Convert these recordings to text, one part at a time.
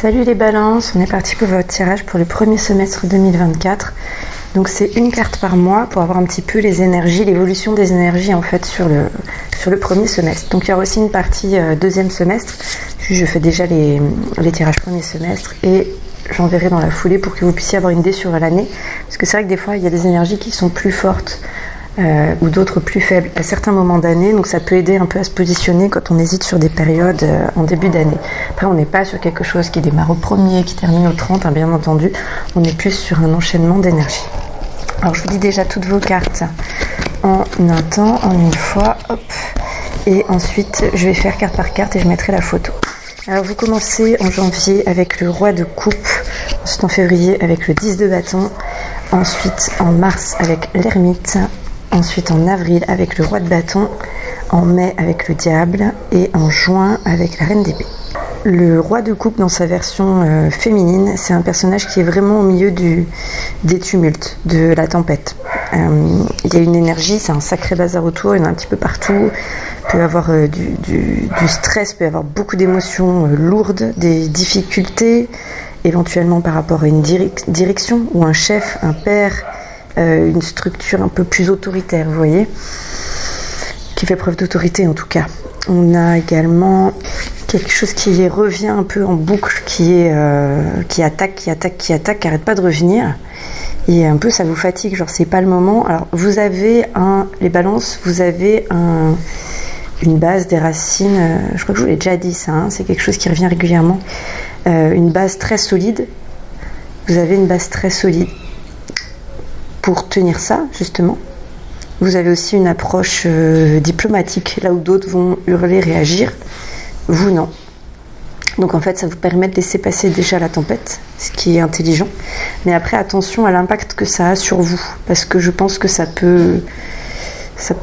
Salut les balances, on est parti pour votre tirage pour le premier semestre 2024. Donc c'est une carte par mois pour avoir un petit peu les énergies, l'évolution des énergies en fait sur le premier semestre. Donc il y aura aussi une partie deuxième semestre. Je fais déjà les tirages premier semestre et j'enverrai dans la foulée pour que vous puissiez avoir une idée sur l'année. Parce que c'est vrai que des fois il y a des énergies qui sont plus fortes ou d'autres plus faibles à certains moments d'année, donc ça peut aider un peu à se positionner quand on hésite sur des périodes en début d'année. Après on n'est pas sur quelque chose qui démarre au 1er, qui termine au 30, bien entendu, on est plus sur un enchaînement d'énergie. Alors je vous dis déjà toutes vos cartes en un temps, en une fois, hop, et ensuite je vais faire carte par carte et je mettrai la photo. Alors vous commencez en janvier avec le roi de coupe, ensuite en février avec le 10 de bâton, ensuite en mars avec l'ermite, ensuite en avril avec le roi de bâton, en mai avec le diable et en juin avec la reine d'épée. Le roi de coupe dans sa version féminine, c'est un personnage qui est vraiment au milieu des tumultes, de la tempête. Il y a une énergie, c'est un sacré bazar autour, il y en a un petit peu partout. Il peut y avoir du stress, il peut y avoir beaucoup d'émotions lourdes, des difficultés, éventuellement par rapport à une direction ou un chef, un père, une structure un peu plus autoritaire, vous voyez, qui fait preuve d'autorité en tout cas. On a également quelque chose qui revient un peu en boucle, qui attaque, qui arrête pas de revenir. Et un peu ça vous fatigue, genre c'est pas le moment. Alors vous avez les balances, vous avez une base, des racines, je crois que je vous l'ai déjà dit ça, c'est quelque chose qui revient régulièrement. Une base très solide. Vous avez une base très solide pour tenir ça, justement. Vous avez aussi une approche diplomatique, là où d'autres vont hurler, réagir. Vous, non. Donc en fait, ça vous permet de laisser passer déjà la tempête, ce qui est intelligent. Mais après, attention à l'impact que ça a sur vous, parce que je pense que ça peut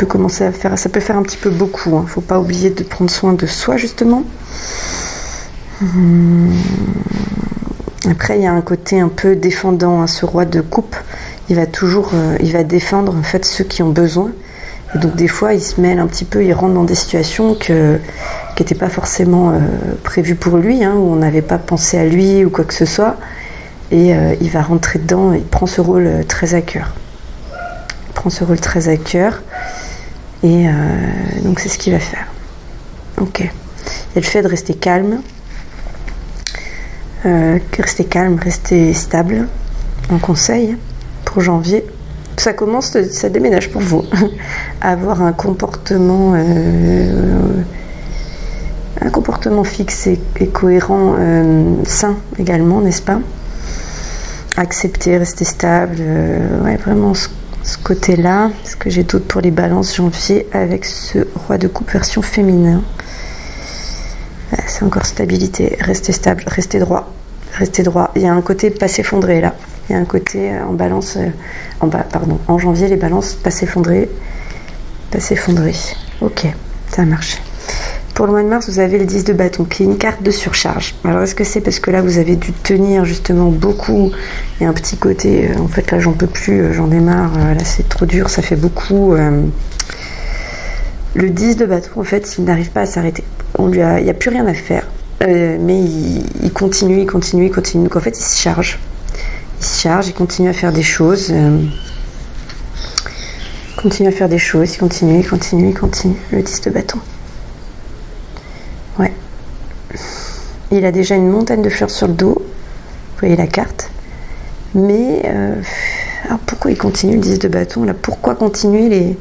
commencer à faire, ça peut faire un petit peu beaucoup. Faut pas oublier de prendre soin de soi, justement. Après, il y a un côté un peu défendant, ce roi de coupe. Il va défendre en fait ceux qui ont besoin. Et donc des fois, il se mêle un petit peu, il rentre dans des situations qui n'étaient pas forcément prévues pour lui, où on n'avait pas pensé à lui ou quoi que ce soit. Et il va rentrer dedans, il prend ce rôle très à cœur. Et donc c'est ce qu'il va faire. Ok. Il y a le fait de rester calme. Rester stable en conseil pour janvier. Ça déménage pour vous. Avoir un comportement fixe et cohérent, sain également, n'est-ce pas? Accepter, rester stable, vraiment ce côté-là. Est-ce que j'ai d'autres pour les balances janvier avec ce roi de coupe version féminin? C'est encore stabilité, rester stable, rester droit. Il y a un côté pas s'effondrer là. Il y a un côté en balance, en janvier, les balances pas s'effondrer. Ok, ça marche. Pour le mois de mars, vous avez le 10 de bâton, qui est une carte de surcharge. Alors est-ce que c'est parce que là vous avez dû tenir justement beaucoup? Il y a un petit côté, en fait là j'en peux plus, j'en ai marre, là c'est trop dur, ça fait beaucoup. Le 10 de bâton, en fait, il n'arrive pas à s'arrêter. Il n'y a plus rien à faire. Mais il continue. Donc en fait, il se charge. Il continue à faire des choses. Il continue. Le 10 de bâton. Ouais. Il a déjà une montagne de fleurs sur le dos. Vous voyez la carte. Mais alors pourquoi il continue le 10 de bâton là? Pourquoi continuer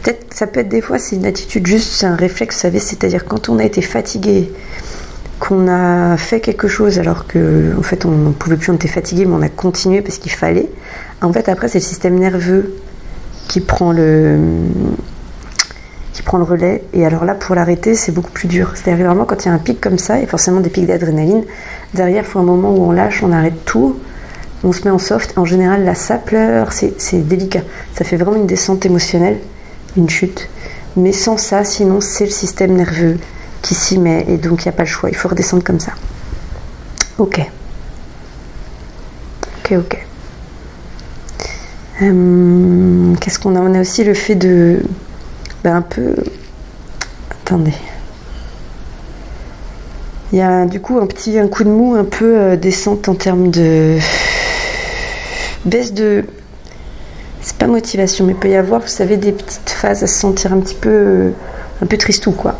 Peut-être, ça peut être des fois, c'est une attitude juste, c'est un réflexe, vous savez, c'est-à-dire quand on a été fatigué, qu'on a fait quelque chose alors que, en fait, on ne pouvait plus, on était fatigué, mais on a continué parce qu'il fallait. En fait, après, c'est le système nerveux qui prend le relais. Et alors là, pour l'arrêter, c'est beaucoup plus dur. C'est-à-dire vraiment, quand il y a un pic comme ça, et forcément des pics d'adrénaline, derrière, il faut un moment où on lâche, on arrête tout. On se met en soft. En général, là, ça pleure, c'est délicat. Ça fait vraiment une descente émotionnelle. Une chute, mais sans ça, sinon c'est le système nerveux qui s'y met et donc il n'y a pas le choix, il faut redescendre comme ça. Ok. Qu'est-ce qu'on a? On a aussi le fait de un peu, attendez, Il y a du coup un coup de mou un peu descente en termes de baisse de... C'est pas motivation, mais il peut y avoir, vous savez, des petites phases à se sentir un peu tristou, quoi.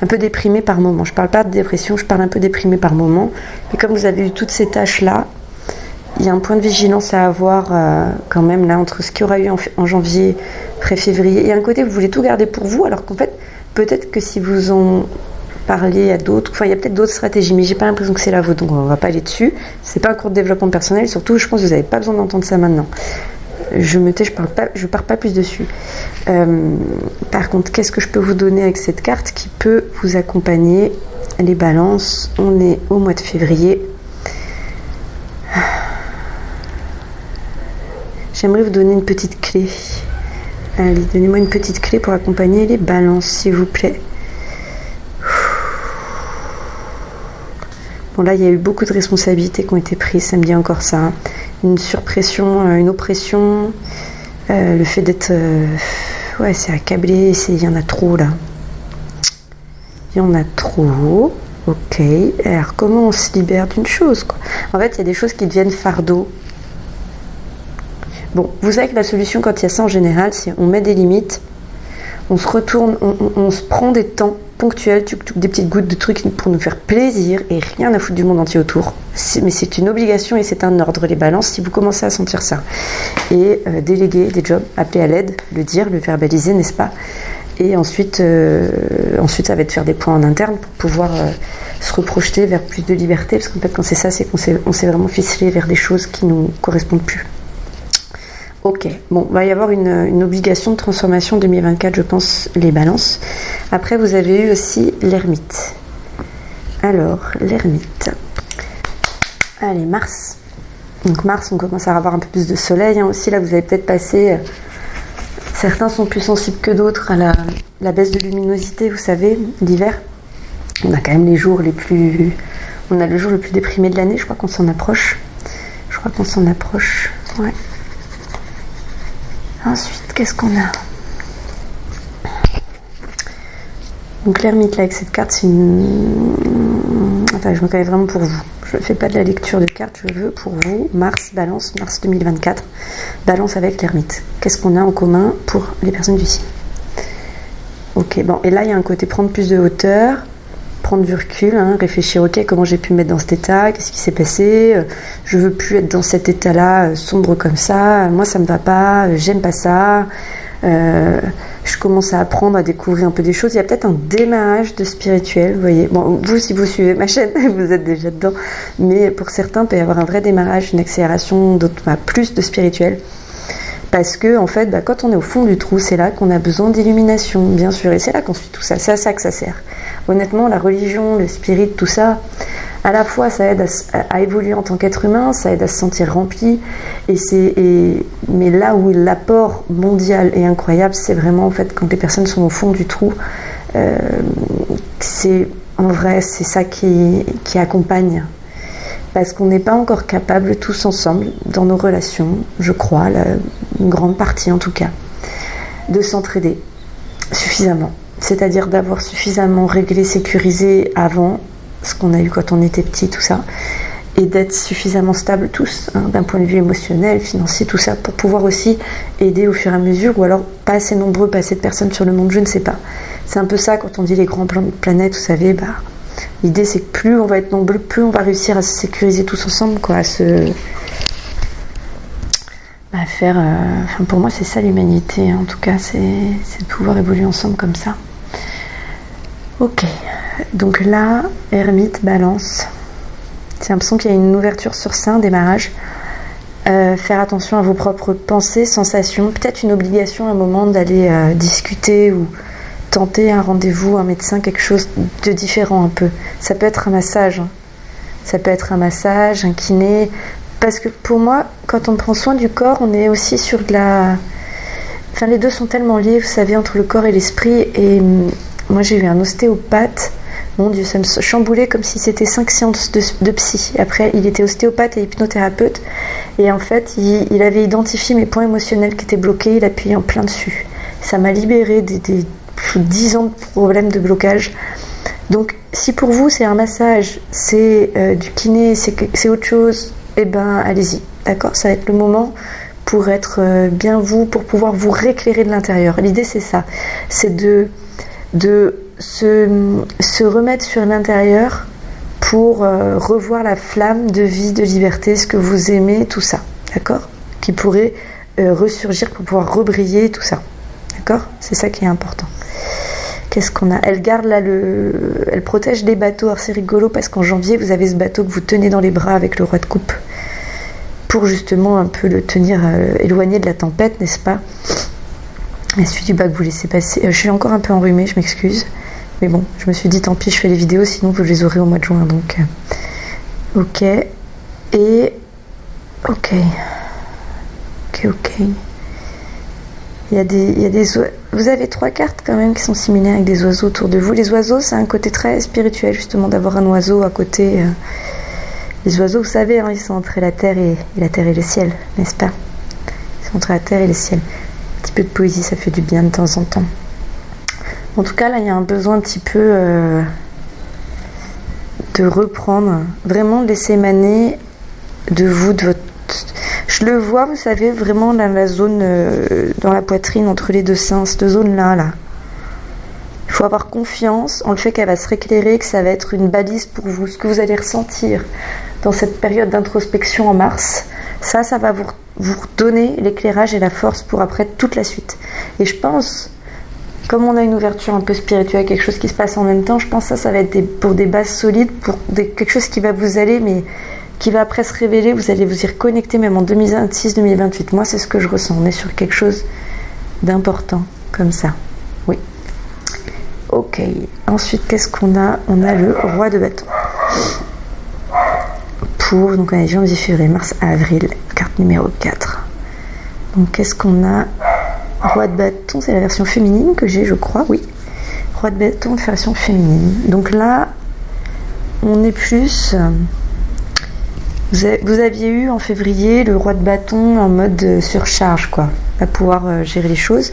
Un peu déprimé par moment. Je parle pas de dépression, je parle un peu déprimé par moment. Mais comme vous avez eu toutes ces tâches-là, il y a un point de vigilance à avoir quand même là entre ce qu'il y aura eu en janvier, février. Et un côté, vous voulez tout garder pour vous, alors qu'en fait, peut-être que si vous en parlez à d'autres, enfin il y a peut-être d'autres stratégies, mais j'ai pas l'impression que c'est la vôtre, donc on va pas aller dessus. C'est pas un cours de développement personnel, surtout je pense que vous n'avez pas besoin d'entendre ça maintenant. Je pars pas plus dessus. Par contre, qu'est-ce que je peux vous donner avec cette carte qui peut vous accompagner? Les balances, on est au mois de février. J'aimerais vous donner une petite clé. Allez, donnez-moi une petite clé pour accompagner les balances, s'il vous plaît. Bon, là, il y a eu beaucoup de responsabilités qui ont été prises, ça me dit encore ça. Une surpression, une oppression, le fait d'être... ouais, c'est accablé, il y en a trop, là. Il y en a trop. Ok. Alors, comment on se libère d'une chose, quoi? En fait, il y a des choses qui deviennent fardeau. Bon, vous savez que la solution, quand il y a ça en général, c'est on met des limites, on se retourne, on se prend des temps ponctuels, des petites gouttes de trucs pour nous faire plaisir et rien à foutre du monde entier autour. Mais c'est une obligation et c'est un ordre, les balances, si vous commencez à sentir ça. Et déléguer des jobs, appeler à l'aide, le dire, le verbaliser, n'est-ce pas? Et ensuite, ça va être faire des points en interne pour pouvoir se reprojeter vers plus de liberté, parce qu'en fait, quand c'est ça, c'est qu'on s'est vraiment ficelé vers des choses qui nous correspondent plus. Ok, bon, il va y avoir une obligation de transformation 2024, je pense, les balances. Après, vous avez eu aussi l'ermite. Alors, l'ermite. Allez, Mars. Donc Mars, on commence à avoir un peu plus de soleil. Hein, aussi, là, vous avez peut-être passé... certains sont plus sensibles que d'autres à la baisse de luminosité, vous savez, l'hiver. On a quand même les jours les plus... On a le jour le plus déprimé de l'année, je crois qu'on s'en approche. Ouais. Ensuite, qu'est-ce qu'on a? Donc l'ermite là avec cette carte, c'est une... Enfin, je me connais vraiment pour vous. Je ne fais pas de la lecture de cartes, je veux pour vous, Mars, Balance, Mars 2024. Balance avec l'ermite. Qu'est-ce qu'on a en commun pour les personnes du signe? Ok, bon, et là il y a un côté prendre plus de hauteur, prendre du recul, hein, réfléchir, ok, comment j'ai pu me mettre dans cet état, qu'est-ce qui s'est passé, je veux plus être dans cet état-là, sombre comme ça, moi ça me va pas, j'aime pas ça, je commence à apprendre à découvrir un peu des choses, il y a peut-être un démarrage de spirituel, vous voyez, bon, vous si vous suivez ma chaîne, vous êtes déjà dedans, mais pour certains il peut y avoir un vrai démarrage, une accélération, d'autres plus de spirituel. Parce que, en fait, quand on est au fond du trou, c'est là qu'on a besoin d'illumination, bien sûr. Et c'est là qu'on suit tout ça. C'est à ça que ça sert. Honnêtement, la religion, le spirit, tout ça, à la fois, ça aide à évoluer en tant qu'être humain, ça aide à se sentir rempli. Mais là où l'apport mondial est incroyable, c'est vraiment, en fait, quand les personnes sont au fond du trou, c'est ça qui accompagne. Parce qu'on n'est pas encore capable tous ensemble, dans nos relations, je crois, une grande partie en tout cas, de s'entraider suffisamment. C'est-à-dire d'avoir suffisamment réglé, sécurisé avant ce qu'on a eu quand on était petit, tout ça, et d'être suffisamment stables tous, hein, d'un point de vue émotionnel, financier, tout ça, pour pouvoir aussi aider au fur et à mesure, ou alors pas assez nombreux, pas assez de personnes sur le monde, je ne sais pas. C'est un peu ça quand on dit les grands planètes, vous savez, l'idée c'est que plus on va être nombreux, plus on va réussir à se sécuriser tous ensemble, quoi, à faire... pour moi c'est ça l'humanité, hein. En tout cas c'est de pouvoir évoluer ensemble comme ça. Ok, donc là, ermite, balance. J'ai l'impression qu'il y a une ouverture sur ça, un démarrage. Faire attention à vos propres pensées, sensations, peut-être une obligation à un moment d'aller discuter ou tenter un rendez-vous, un médecin, quelque chose de différent un peu. Ça peut être un massage, hein. Ça peut être un massage, un kiné, parce que pour moi, quand on prend soin du corps, on est aussi sur de la... Enfin, les deux sont tellement liés, vous savez, entre le corps et l'esprit, et moi j'ai eu un ostéopathe, mon Dieu, ça me chamboulait comme si c'était 5 séances de psy. Après, il était ostéopathe et hypnothérapeute, et en fait, il avait identifié mes points émotionnels qui étaient bloqués, il appuyait en plein dessus. Ça m'a libéré des 10 ans de problèmes de blocage. Donc si pour vous c'est un massage, c'est du kiné, c'est autre chose, eh ben allez-y, d'accord? Ça va être le moment pour être bien vous, pour pouvoir vous rééclairer de l'intérieur. L'idée c'est ça, c'est de se remettre sur l'intérieur pour revoir la flamme de vie, de liberté, ce que vous aimez, tout ça, d'accord? Qui pourrait ressurgir pour pouvoir rebriller, tout ça, d'accord? C'est ça qui est important. Qu'est-ce qu'on a? Elle garde là elle protège des bateaux. Alors c'est rigolo parce qu'en janvier vous avez ce bateau que vous tenez dans les bras avec le roi de coupe pour justement un peu le tenir éloigné de la tempête, n'est-ce pas? Et celui du bas que vous laissez passer. Je suis encore un peu enrhumée, je m'excuse. Mais bon, je me suis dit tant pis, je fais les vidéos, sinon vous les aurez au mois de juin. Donc, ok. Et ok. Il y a des vous avez 3 cartes quand même qui sont similaires avec des oiseaux autour de vous. Les oiseaux, c'est un côté très spirituel justement d'avoir un oiseau à côté. Les oiseaux, vous savez, hein, ils sont entre la terre et le ciel, n'est-ce pas? Ils sont entre la terre et le ciel. Un petit peu de poésie, ça fait du bien de temps en temps. En tout cas, là, il y a un besoin un petit peu de reprendre, vraiment de laisser émaner de vous, de votre... Je le vois, vous savez, vraiment dans la zone, dans la poitrine, entre les deux seins, cette zone-là, là. Il faut avoir confiance en le fait qu'elle va se rééclairer, que ça va être une balise pour vous. Ce que vous allez ressentir dans cette période d'introspection en mars, ça va vous donner l'éclairage et la force pour après toute la suite. Et je pense, comme on a une ouverture un peu spirituelle, quelque chose qui se passe en même temps, je pense que ça va être pour des bases solides, pour quelque chose qui va vous aller, mais qui va après se révéler, vous allez vous y reconnecter même en 2026-2028. Moi, c'est ce que je ressens. On est sur quelque chose d'important, comme ça. Oui. Ok. Ensuite, qu'est-ce qu'on a? On a le roi de bâton. Donc on a janvier, février, mars, avril, carte numéro 4. Donc qu'est-ce qu'on a? Roi de bâton, c'est la version féminine que j'ai, je crois, oui. Roi de bâton, version féminine. Donc là, on est plus... Vous aviez eu en février le roi de bâton en mode surcharge, quoi, à pouvoir gérer les choses.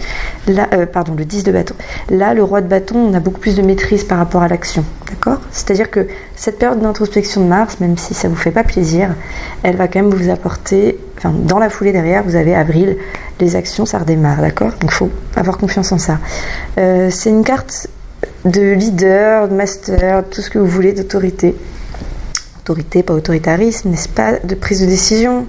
Là, le 10 de bâton. Là, le roi de bâton, on a beaucoup plus de maîtrise par rapport à l'action, d'accord? C'est-à-dire que cette période d'introspection de Mars, même si ça vous fait pas plaisir, elle va quand même vous apporter, enfin, dans la foulée derrière, vous avez avril, les actions, ça redémarre, d'accord? Donc, il faut avoir confiance en ça. C'est une carte de leader, de master, tout ce que vous voulez, d'autorité. Autorité, pas autoritarisme, n'est-ce pas, de prise de décision.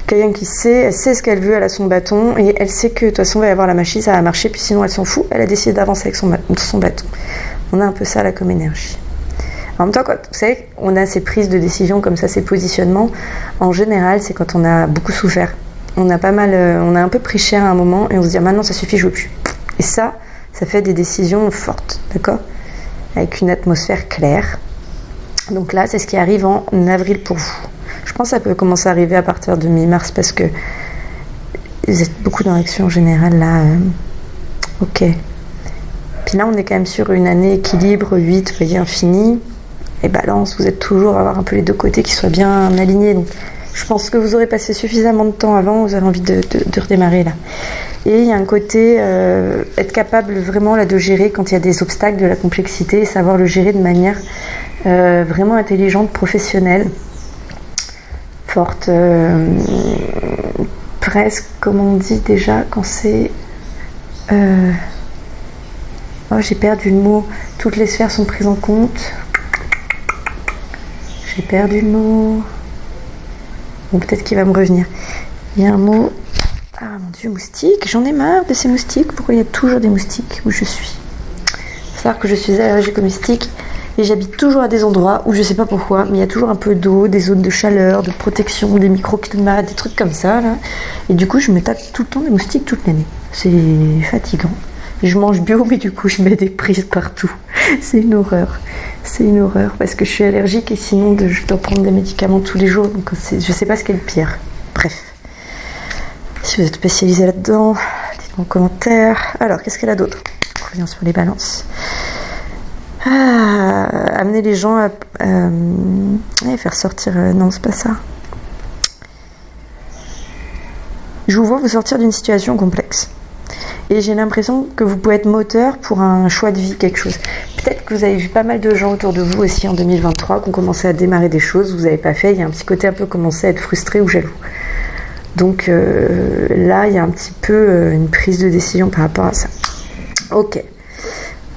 Quelqu'un qui sait, elle sait ce qu'elle veut, elle a son bâton, et elle sait que de toute façon, il va y avoir la machine, ça va marcher, puis sinon elle s'en fout, elle a décidé d'avancer avec son bâton. On a un peu ça là comme énergie. En même temps, quand, vous savez, on a ces prises de décision comme ça, ces positionnements, en général, c'est quand on a beaucoup souffert. On a un peu pris cher à un moment, et on se dit, maintenant ça suffit, je veux plus. Et ça fait des décisions fortes, d'accord? Avec une atmosphère claire. Donc là, c'est ce qui arrive en avril pour vous. Je pense que ça peut commencer à arriver à partir de mi-mars parce que vous êtes beaucoup dans l'action générale là. Ok. Puis là, on est quand même sur une année équilibre, 8, vous voyez, infini. Et balance, vous êtes toujours à avoir un peu les deux côtés qui soient bien alignés. Donc, je pense que vous aurez passé suffisamment de temps avant, vous avez envie de redémarrer là. Et il y a un côté, être capable vraiment là de gérer quand il y a des obstacles, de la complexité, et savoir le gérer de manière vraiment intelligente, professionnelle, forte, presque, comme on dit déjà, quand c'est... Oh, j'ai perdu le mot. Toutes les sphères sont prises en compte. J'ai perdu le mot. Bon, peut-être qu'il va me revenir. Il y a un mot... Ah mon Dieu, moustique. J'en ai marre de ces moustiques. Pourquoi il y a toujours des moustiques où je suis? Il faut savoir que je suis allergique aux moustiques. Et j'habite toujours à des endroits où je sais pas pourquoi, mais il y a toujours un peu d'eau, des zones de chaleur, de protection, des microclimats, des trucs comme ça, là. Et du coup, je me tape tout le temps des moustiques toute l'année. C'est fatigant. Je mange bio, mais du coup, je mets des prises partout. C'est une horreur. C'est une horreur, parce que je suis allergique et sinon, je dois prendre des médicaments tous les jours. Donc, je sais pas ce qui est le pire. Bref. Si vous êtes spécialisé là-dedans, dites-moi en commentaire. Alors, qu'est-ce qu'elle a d'autre? On revient sur les balances. Amener les gens à faire sortir... non, c'est pas ça. Je vous vois vous sortir d'une situation complexe. Et j'ai l'impression que vous pouvez être moteur pour un choix de vie, quelque chose. peut-être que vous avez vu pas mal de gens autour de vous aussi en 2023 qui ont commencé à démarrer des choses, vous n'avez pas fait, il y a un petit côté un peu commencé à être frustré ou jaloux. Donc là, il y a un petit peu une prise de décision par rapport à ça. Ok.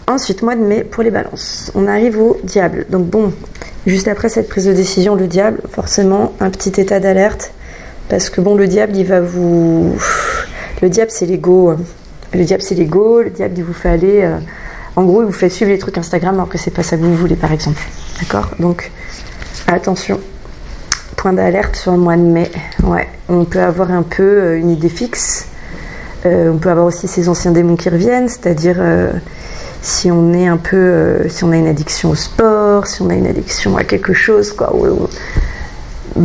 Ensuite, mois de mai pour les balances. On arrive au diable. Donc bon, juste après cette prise de décision, le diable, forcément, un petit état d'alerte. Parce que bon, le diable, il va vous... Le diable, c'est l'ego. Le diable, c'est l'ego. Le diable, il vous fait aller... En gros, il vous fait suivre les trucs Instagram alors que c'est pas ça que vous voulez, par exemple. D'accord ? Donc, attention. Point d'alerte sur le mois de mai. Ouais, on peut avoir un peu une idée fixe. On peut avoir aussi ces anciens démons qui reviennent, c'est-à-dire si on est un peu, si on a une addiction au sport, si on a une addiction à quelque chose, quoi.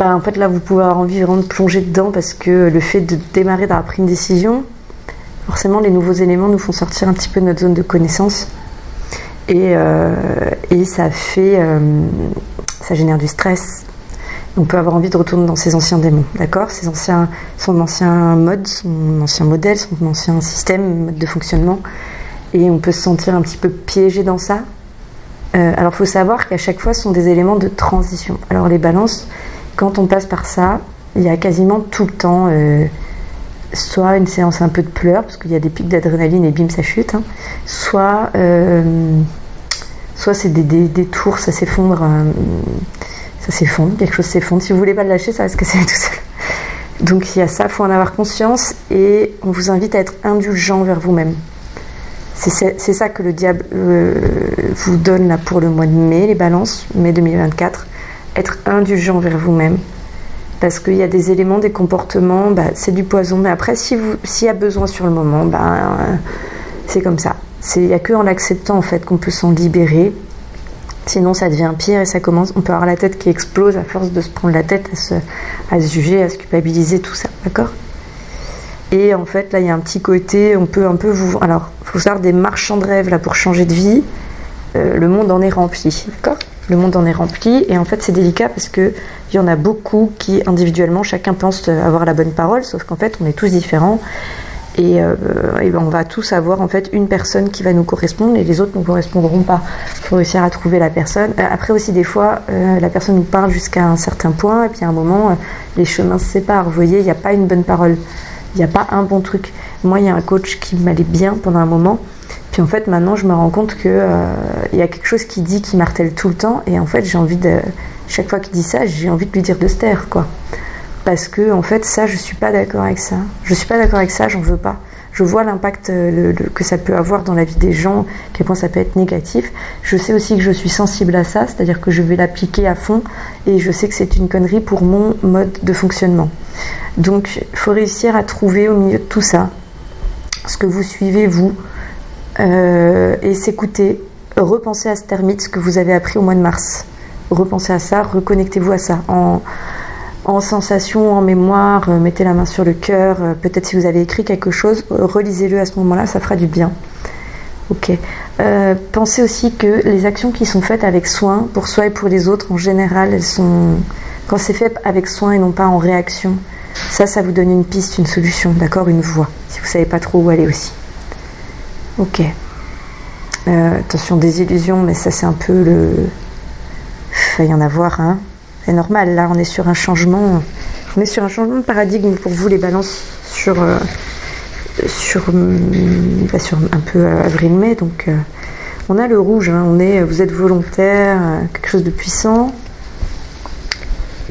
En fait, là, vous pouvez avoir envie vraiment de plonger dedans parce que le fait de démarrer, d'avoir pris une décision, forcément, les nouveaux éléments nous font sortir un petit peu de notre zone de connaissance et ça génère du stress. On peut avoir envie de retourner dans ses anciens démons, d'accord ? Son ancien mode, son ancien modèle, son ancien système, mode de fonctionnement. Et on peut se sentir un petit peu piégé dans ça. Alors, il faut savoir qu'à chaque fois, ce sont des éléments de transition. Alors, les balances, quand on passe par ça, il y a quasiment tout le temps soit une séance un peu de pleurs, parce qu'il y a des pics d'adrénaline et bim, ça chute. Hein, soit c'est des tours, ça s'effondre... Ça s'effondre, quelque chose s'effondre. Si vous voulez pas le lâcher, ça va se casser tout seul. Donc il y a ça, il faut en avoir conscience et on vous invite à être indulgent vers vous-même. C'est ça que le diable vous donne là pour le mois de mai, les balances, mai 2024. Être indulgent vers vous-même. Parce qu'il y a des éléments, des comportements, c'est du poison. Mais après, s'il y a besoin sur le moment, c'est comme ça. Il n'y a qu'en l'acceptant en fait qu'on peut s'en libérer. Sinon, ça devient pire et ça commence. On peut avoir la tête qui explose à force de se prendre la tête, à se juger, à se culpabiliser, tout ça, d'accord ? Et en fait, là, il y a un petit côté, on peut un peu vous... Alors, il faut savoir des marchands de rêve là pour changer de vie. Le monde en est rempli, d'accord ? Le monde en est rempli et en fait, c'est délicat parce que il y en a beaucoup qui, individuellement, chacun pense avoir la bonne parole, sauf qu'en fait, on est tous différents. Et on va tous avoir en fait une personne qui va nous correspondre et les autres ne correspondront pas. Il faut réussir à trouver la personne. Après aussi des fois, la personne nous parle jusqu'à un certain point et puis à un moment, les chemins se séparent. Vous voyez, il n'y a pas une bonne parole, il n'y a pas un bon truc. Moi, il y a un coach qui m'allait bien pendant un moment. Puis en fait, maintenant, je me rends compte que il y a quelque chose qui martèle tout le temps et en fait, chaque fois qu'il dit ça, j'ai envie de lui dire de se taire, quoi. Parce que, en fait, ça, je suis pas d'accord avec ça. Je suis pas d'accord avec ça, j'en veux pas. Je vois l'impact que ça peut avoir dans la vie des gens, à quel point ça peut être négatif. Je sais aussi que je suis sensible à ça, c'est-à-dire que je vais l'appliquer à fond et je sais que c'est une connerie pour mon mode de fonctionnement. Donc, il faut réussir à trouver au milieu de tout ça ce que vous suivez, vous, et s'écouter, repenser à ce termite, ce que vous avez appris au mois de mars. Repensez à ça, reconnectez-vous à ça. En sensation, en mémoire, mettez la main sur le cœur, peut-être si vous avez écrit quelque chose, relisez-le à ce moment-là, ça fera du bien. Ok. Pensez aussi que les actions qui sont faites avec soin, pour soi et pour les autres, en général, quand c'est fait avec soin et non pas en réaction, ça vous donne une piste, une solution, d'accord, une voie, si vous ne savez pas trop où aller aussi. Ok. Attention, des illusions, mais ça c'est un peu le... Il va y en avoir, hein. C'est normal, là on est sur un changement de paradigme pour vous les balances sur un peu avril-mai. Donc on a le rouge, hein, vous êtes volontaire, quelque chose de puissant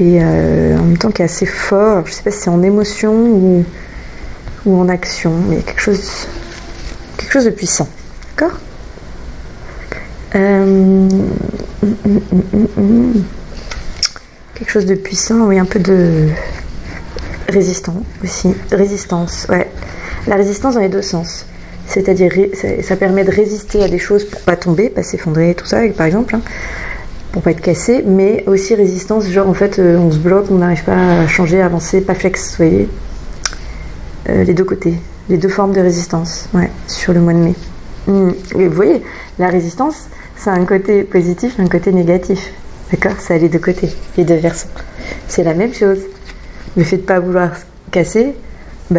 et en même temps qui est assez fort. Alors, je ne sais pas si c'est en émotion ou en action, mais quelque chose de puissant, d'accord. Quelque chose de puissant, oui, un peu de résistant aussi. Résistance, ouais. La résistance dans les deux sens. C'est-à-dire, ça permet de résister à des choses pour pas tomber, pas s'effondrer, tout ça, par exemple, hein, pour pas être cassé, mais aussi résistance, genre en fait, on se bloque, on n'arrive pas à changer, à avancer, pas flex, vous voyez. Les deux côtés, les deux formes de résistance, ouais, sur le mois de mai. Et vous voyez, la résistance, c'est un côté positif, un côté négatif. D'accord ? Ça a les deux côtés, les deux versants. C'est la même chose. Le fait de ne pas vouloir casser,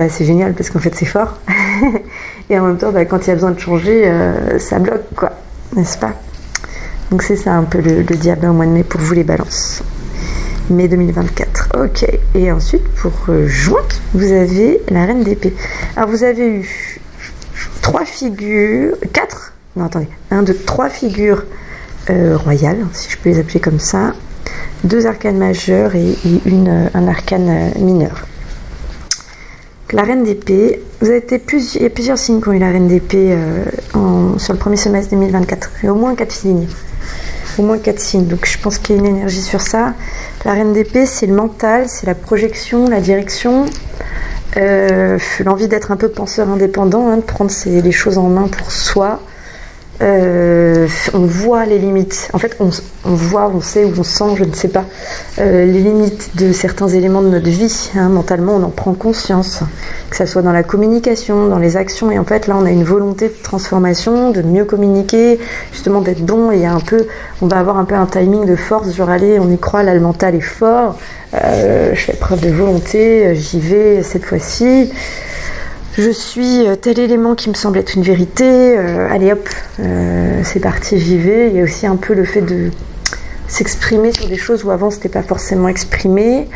c'est génial parce qu'en fait c'est fort. Et en même temps, quand il y a besoin de changer, ça bloque, quoi. N'est-ce pas ? Donc c'est ça un peu le diable au mois de mai pour vous les balances. Mai 2024. Ok. Et ensuite, pour juin, vous avez la reine d'épée. Alors vous avez eu 3 figures, 4, non attendez, 3 figures royales, si je peux les appeler comme ça, 2 arcanes majeures et un arcane mineur. La reine d'épée, il y a plusieurs signes qui ont eu la reine d'épée sur le premier semestre 2024. Il y a au moins 4 signes. Au moins 4 signes. Donc je pense qu'il y a une énergie sur ça. La reine d'épée, c'est le mental, c'est la projection, la direction, l'envie d'être un peu penseur indépendant, de prendre les choses en main pour soi. On voit les limites. En fait, on voit, on sait ou on sent, je ne sais pas, les limites de certains éléments de notre vie. Mentalement, on en prend conscience, que ça soit dans la communication, dans les actions. Et en fait, là, on a une volonté de transformation, de mieux communiquer, justement d'être bon. Et on va avoir un peu un timing de force. Genre, allez, on y croit, là, le mental est fort. Je fais preuve de volonté, j'y vais cette fois-ci. Je suis tel élément qui me semble être une vérité, allez hop, c'est parti, j'y vais. Il y a aussi un peu le fait de s'exprimer sur des choses où avant c'était pas forcément exprimé,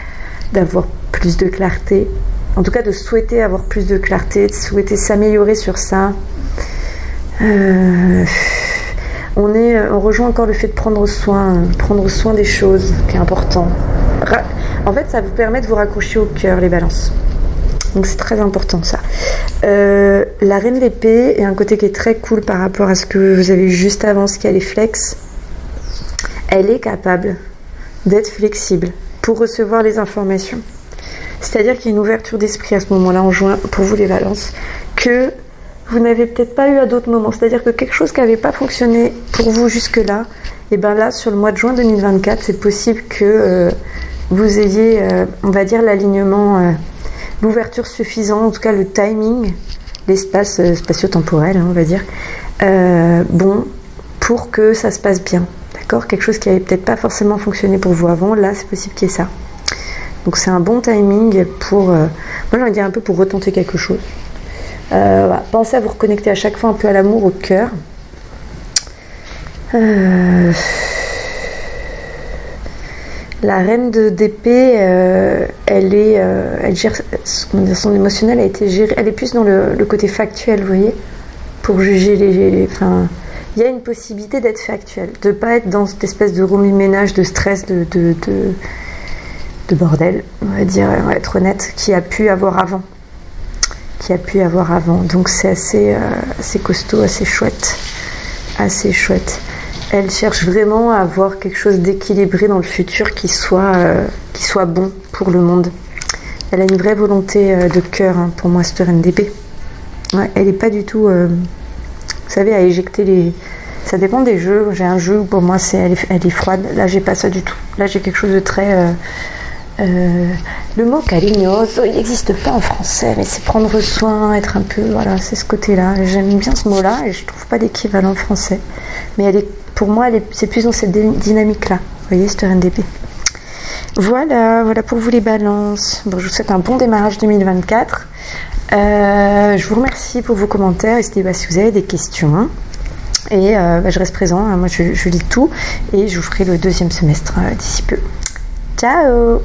d'avoir plus de clarté, en tout cas de souhaiter avoir plus de clarté, de souhaiter s'améliorer sur ça. On rejoint encore le fait de prendre soin des choses, qui est important. En fait, ça vous permet de vous raccrocher au cœur, les balances. Donc c'est très important ça. La reine d'épée est un côté qui est très cool par rapport à ce que vous avez vu juste avant, ce qu'il y a les flex. Elle est capable d'être flexible pour recevoir les informations. C'est-à-dire qu'il y a une ouverture d'esprit à ce moment-là en juin pour vous les balances que vous n'avez peut-être pas eu à d'autres moments. C'est-à-dire que quelque chose qui n'avait pas fonctionné pour vous jusque-là, et bien là sur le mois de juin 2024, c'est possible que vous ayez, on va dire, l'alignement... l'ouverture suffisante, en tout cas le timing, l'espace spatio-temporel, on va dire, pour que ça se passe bien. D'accord ? Quelque chose qui n'avait peut-être pas forcément fonctionné pour vous avant, là c'est possible qu'il y ait ça. Donc c'est un bon timing pour, moi j'ai envie de dire un peu pour retenter quelque chose. Voilà. Pensez à vous reconnecter à chaque fois un peu à l'amour, au cœur. La reine d'épée, elle gère son émotionnel, a été gérée. Elle est plus dans le côté factuel, vous voyez, pour juger enfin, il y a une possibilité d'être factuel, de pas être dans cette espèce de remue-ménage, de stress, de bordel, on va dire, on va être honnête, qui a pu avoir avant. Donc c'est assez costaud, assez chouette. Elle cherche vraiment à avoir quelque chose d'équilibré dans le futur qui soit bon pour le monde. Elle a une vraie volonté de cœur, pour moi, cette reine d'épée. Ouais, elle n'est pas du tout, vous savez, à éjecter les... Ça dépend des jeux. J'ai un jeu où pour moi, elle est froide. Là, j'ai pas ça du tout. Là, j'ai quelque chose de très... le mot cariñoso, il n'existe pas en français, mais c'est prendre soin, être un peu... Voilà, c'est ce côté-là. J'aime bien ce mot-là et je trouve pas d'équivalent français. Mais pour moi, c'est plus dans cette dynamique-là. Vous voyez, cette reine d'épée. Voilà pour vous les balances. Bon, je vous souhaite un bon démarrage 2024. Je vous remercie pour vos commentaires. N'hésitez pas si vous avez des questions. Et je reste présent. Moi, je lis tout et je vous ferai le deuxième semestre d'ici peu. Ciao!